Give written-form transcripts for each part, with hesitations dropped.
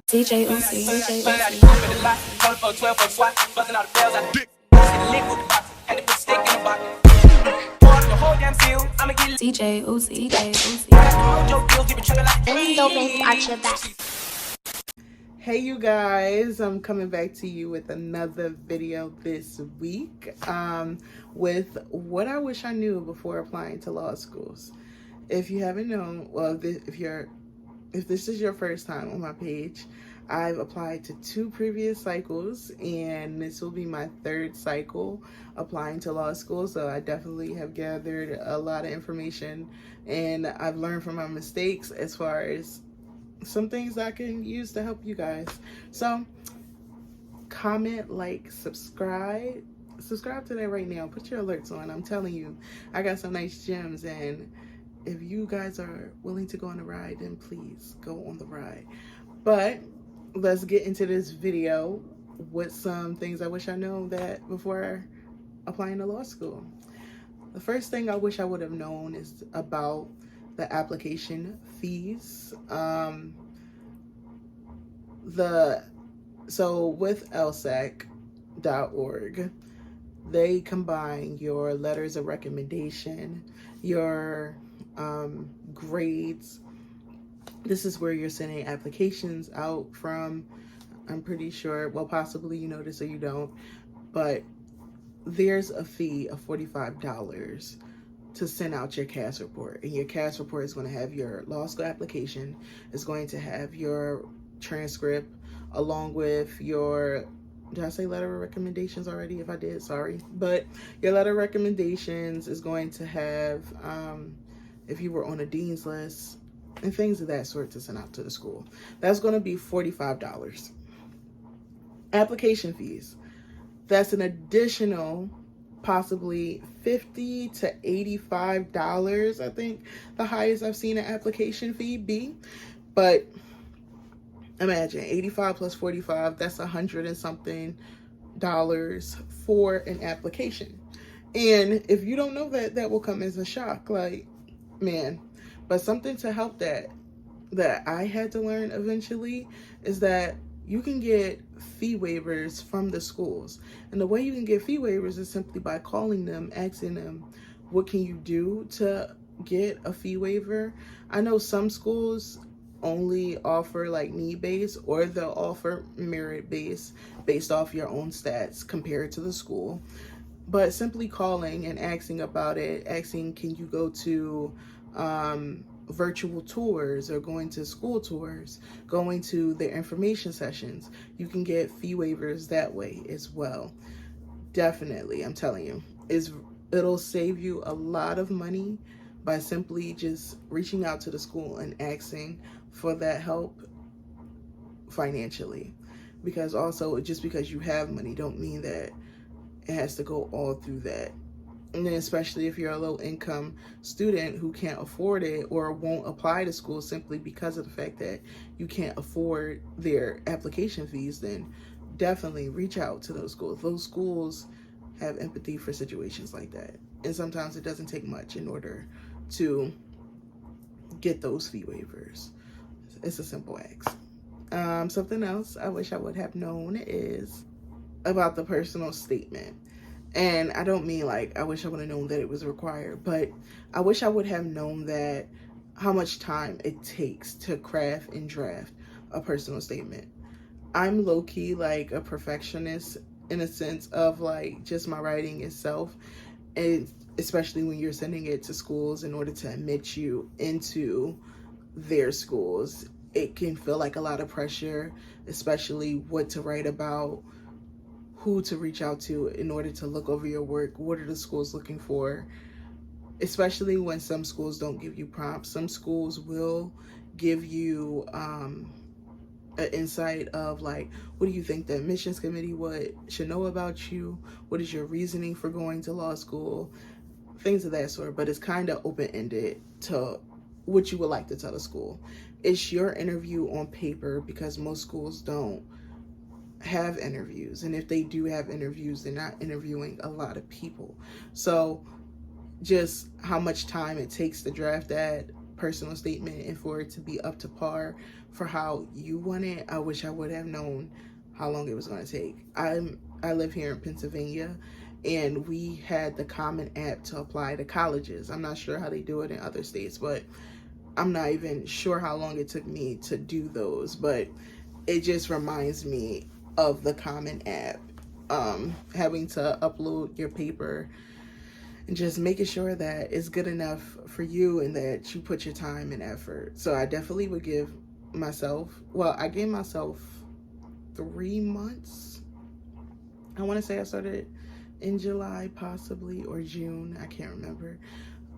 DJ Uzi. DJ Uzi. Hey you guys, I'm coming back to you with another video this week with what I wish I knew before applying to law schools. If you haven't known, well, if this is your first time on my page, I've applied to 2 previous cycles, and this will be my 3rd cycle applying to law school. So I definitely have gathered a lot of information, and I've learned from my mistakes as far as some things I can use to help you guys. So comment, like, subscribe today right now. Put your alerts on. I'm telling you, I got some nice gems, and if you guys are willing to go on the ride, then please go on the ride. But let's get into this video with some things I wish I know that before applying to law school. The first thing I wish I would have known is about the application fees. So with LSAC.org, they combine your letters of recommendation, your grades. This is where you're sending applications out from. I'm pretty sure, well, possibly you know this or you don't, but there's a fee of $45 to send out your CAS report. And your CAS report is going to have your law school application, it's going to have your transcript, along with your, did I say letter of recommendations already? If I did, sorry. But your letter of recommendations is going to have, if you were on a dean's list, and things of that sort to send out to the school. That's going to be $45. Application fees, that's an additional possibly $50 to $85. I think the highest I've seen an application fee be. But imagine 85 plus 45, that's $100 and something for an application. And if you don't know that, that will come as a shock, like, man. But something to help that I had to learn eventually is that you can get fee waivers from the schools. And the way you can get fee waivers is simply by calling them, asking them, what can you do to get a fee waiver? I know some schools only offer like need-based, or they'll offer merit-based, based off your own stats compared to the school. But simply calling and asking about it, asking, can you go to virtual tours or going to school tours, going to their information sessions, you can get fee waivers that way as well. Definitely, I'm telling you, it'll save you a lot of money by simply just reaching out to the school and asking for that help financially. Because also, just because you have money don't mean that it has to go all through that. And then especially if you're a low income student who can't afford it or won't apply to school simply because of the fact that you can't afford their application fees, then definitely reach out to those schools. Those schools have empathy for situations like that. And sometimes it doesn't take much in order to get those fee waivers. It's a simple ask. Something else I wish I would have known is about the personal statement. And I don't mean like I wish I would have known that it was required, but I wish I would have known that how much time it takes to craft and draft a personal statement. I'm low-key like a perfectionist in a sense of like just my writing itself, and especially when you're sending it to schools in order to admit you into their schools, it can feel like a lot of pressure, especially what to write about, who to reach out to in order to look over your work, what are the schools looking for, especially when some schools don't give you prompts. Some schools will give you an insight of like, what do you think the admissions committee should know about you? What is your reasoning for going to law school? Things of that sort, but it's kind of open-ended to what you would like to tell the school. It's your interview on paper because most schools don't have interviews, and if they do have interviews, they're not interviewing a lot of people. So just how much time it takes to draft that personal statement and for it to be up to par for how you want it. I wish I would have known how long it was going to take. I live here in Pennsylvania, and we had the Common App to apply to colleges. I'm not sure how they do it in other states, but I'm not even sure how long it took me to do those. But it just reminds me of the Common App, having to upload your paper and just making sure that it's good enough for you and that you put your time and effort. So I definitely would give myself, I gave myself 3 months. I want to say I started in July possibly, or June, I can't remember,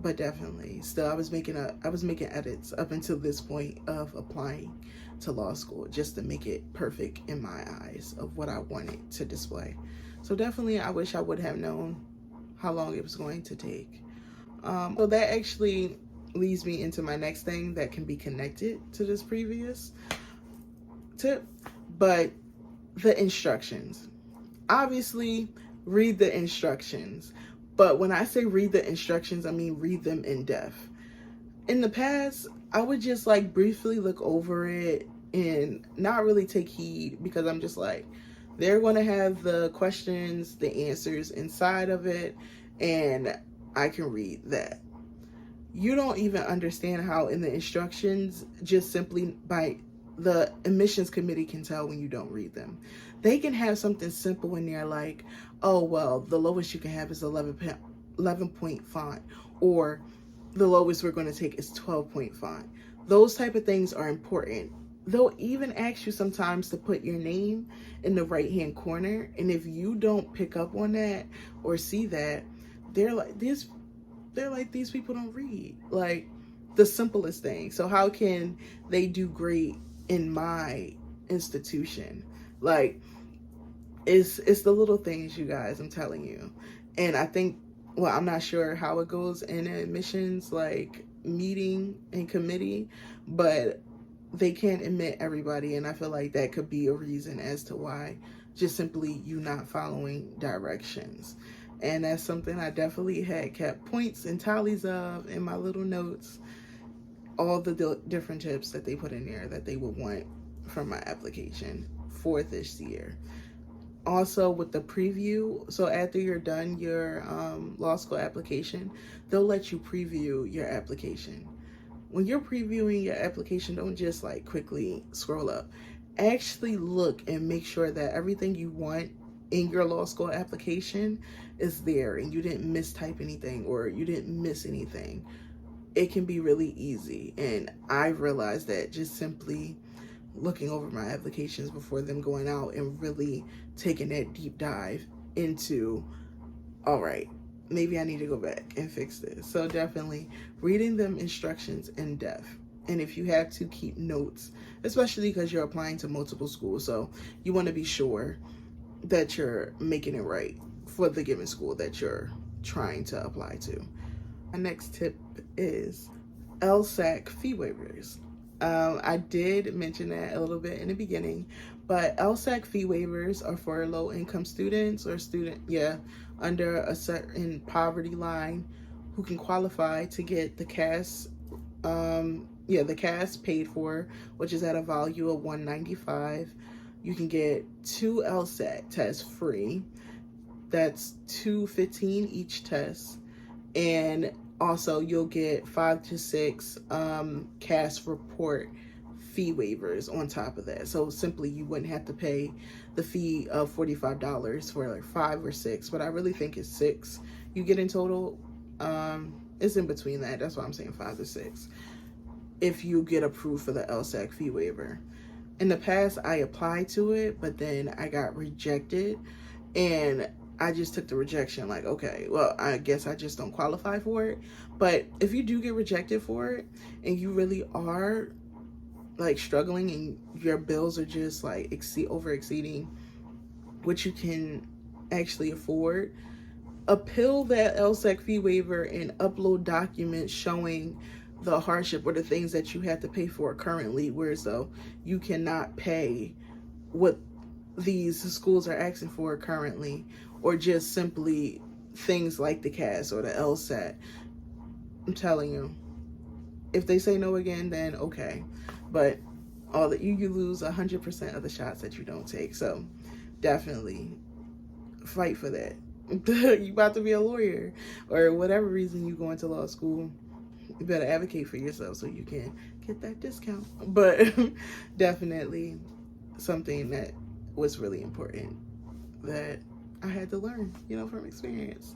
but definitely still I was making edits up until this point of applying to law school just to make it perfect in my eyes of what I wanted to display. So definitely I wish I would have known how long it was going to take. So that actually leads me into my next thing that can be connected to this previous tip, but the instructions. Obviously, read the instructions, but when I say read the instructions, I mean read them in depth. In the past, I would just like briefly look over it and not really take heed because I'm just like, they're going to have the questions, the answers inside of it, and I can read that. You don't even understand how in the instructions, just simply by the admissions committee can tell when you don't read them. They can have something simple in there like, oh, well, the lowest you can have is 11-point font, or the lowest we're going to take is 12-point font. Those type of things are important. They'll even ask you sometimes to put your name in the right-hand corner, and if you don't pick up on that or see that, they're like, these people don't read. Like, the simplest thing. So how can they do great in my institution? Like, it's the little things, you guys, I'm telling you. And I think, I'm not sure how it goes in an admissions, like, meeting and committee, but they can't admit everybody, and I feel like that could be a reason as to why, just simply you not following directions. And that's something I definitely had kept points and tallies of in my little notes, all the different tips that they put in there that they would want from my application for this year. Also with the preview, so after you're done your law school application, they'll let you preview your application. When you're previewing your application, don't just like quickly scroll up. Actually look and make sure that everything you want in your law school application is there and you didn't mistype anything or you didn't miss anything. It can be really easy, and I realized that just simply looking over my applications before them going out and really taking that deep dive into, all right, maybe I need to go back and fix this. So definitely reading them instructions in depth. And if you have to, keep notes, especially because you're applying to multiple schools. So you want to be sure that you're making it right for the given school that you're trying to apply to. My next tip is LSAC fee waivers. I did mention that a little bit in the beginning, but LSAC fee waivers are for low-income students or under a certain poverty line who can qualify to get the CAS, the CAS paid for, which is at a value of $195. You can get 2 LSAT tests free. That's $215 each test, and also you'll get 5 to 6 CAS report fee waivers on top of that. So simply you wouldn't have to pay the fee of $45 for like 5 or 6, but I really think it's 6 you get in total. It's in between that. That's why I'm saying 5 to 6 if you get approved for the LSAC fee waiver. In the past, I applied to it, but then I got rejected, and I just took the rejection like, okay, well, I guess I just don't qualify for it. But if you do get rejected for it and you really are like struggling and your bills are just like exceeding what you can actually afford, appeal that LSAC fee waiver and upload documents showing the hardship or the things that you have to pay for currently, where so you cannot pay what these schools are asking for currently, or just simply things like the CAS or the LSAT. I'm telling you, if they say no again, then okay. But all that you lose 100% of the shots that you don't take. So definitely fight for that. You about to be a lawyer or whatever reason you go into law school, you better advocate for yourself so you can get that discount. But definitely something that was really important that I had to learn, from experience.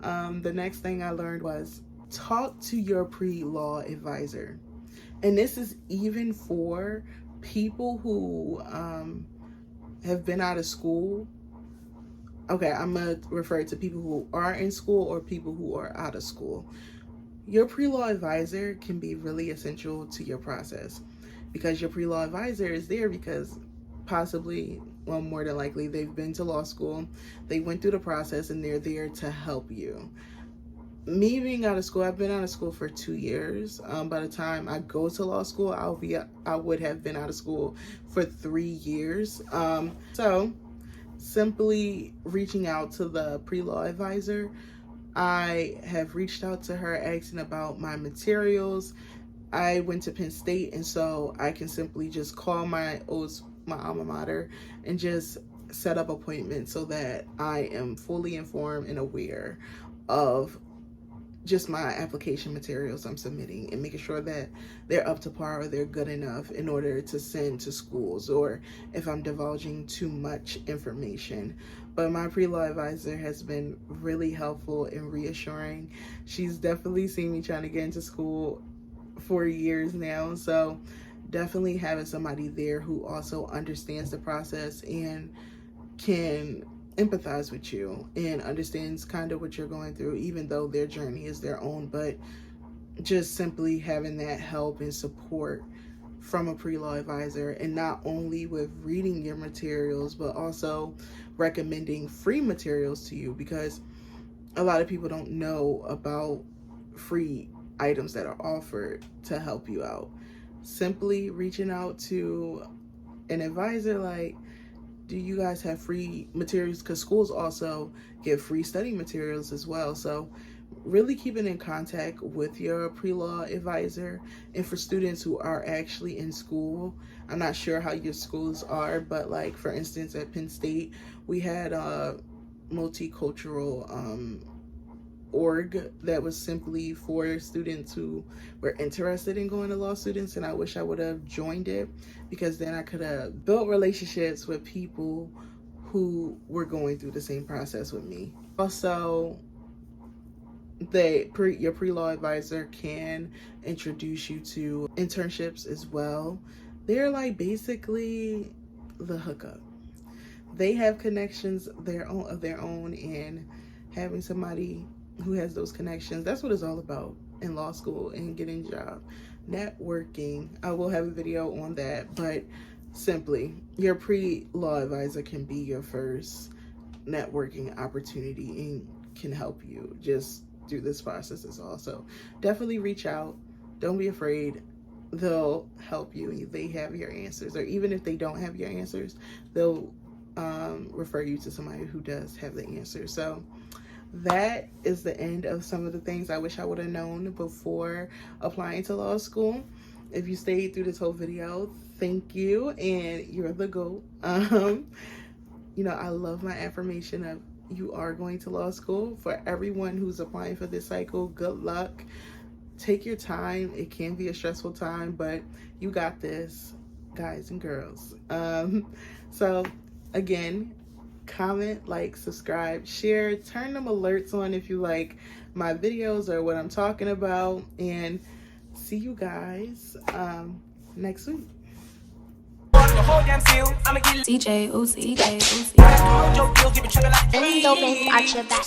The next thing I learned was talk to your pre-law advisor. And this is even for people who have been out of school. Okay, I'm going to refer to people who are in school or people who are out of school. Your pre-law advisor can be really essential to your process, because your pre-law advisor is there because possibly, well, more than likely, they've been to law school, they went through the process, and they're there to help you. Me being out of school, I've been out of school for 2 years. By the time I go to law school, I would have been out of school for 3 years. So simply reaching out to the pre-law advisor, I have reached out to her asking about my materials. I went to Penn State, and so I can simply just call my alma mater and just set up appointments so that I am fully informed and aware of just my application materials I'm submitting, and making sure that they're up to par or they're good enough in order to send to schools, or if I'm divulging too much information. But my pre-law advisor has been really helpful and reassuring. She's definitely seen me trying to get into school for years now, so definitely having somebody there who also understands the process and can empathize with you and understands kind of what you're going through, even though their journey is their own. But just simply having that help and support from a pre-law advisor, and not only with reading your materials, but also recommending free materials to you, because a lot of people don't know about free items that are offered to help you out. Simply reaching out to an advisor like, do you guys have free materials? Because schools also give free study materials as well. So really keeping in contact with your pre-law advisor. And for students who are actually in school, I'm not sure how your schools are, but like, for instance, at Penn State, we had a multicultural org that was simply for students who were interested in going to law students, and I wish I would have joined it, because then I could have built relationships with people who were going through the same process with me. Also, your pre-law advisor can introduce you to internships as well. They're like basically the hookup. They have connections of their own, and having somebody who has those connections, that's what it's all about in law school and getting a job. Networking. I will have a video on that, but simply your pre-law advisor can be your first networking opportunity and can help you just through this process as well. So definitely reach out. Don't be afraid. They'll help you. They have your answers, or even if they don't have your answers, they'll refer you to somebody who does have the answer. So that is the end of some of the things I wish I would have known before applying to law school. If you stayed through this whole video, thank you, and you're the GOAT. I love my affirmation of you are going to law school. For everyone who's applying for this cycle, good luck. Take your time. It can be a stressful time, but you got this, guys and girls. So again, comment, like, subscribe, share, turn them alerts on if you like my videos or what I'm talking about, and see you guys next week. DJ OC. Window bank arch your back.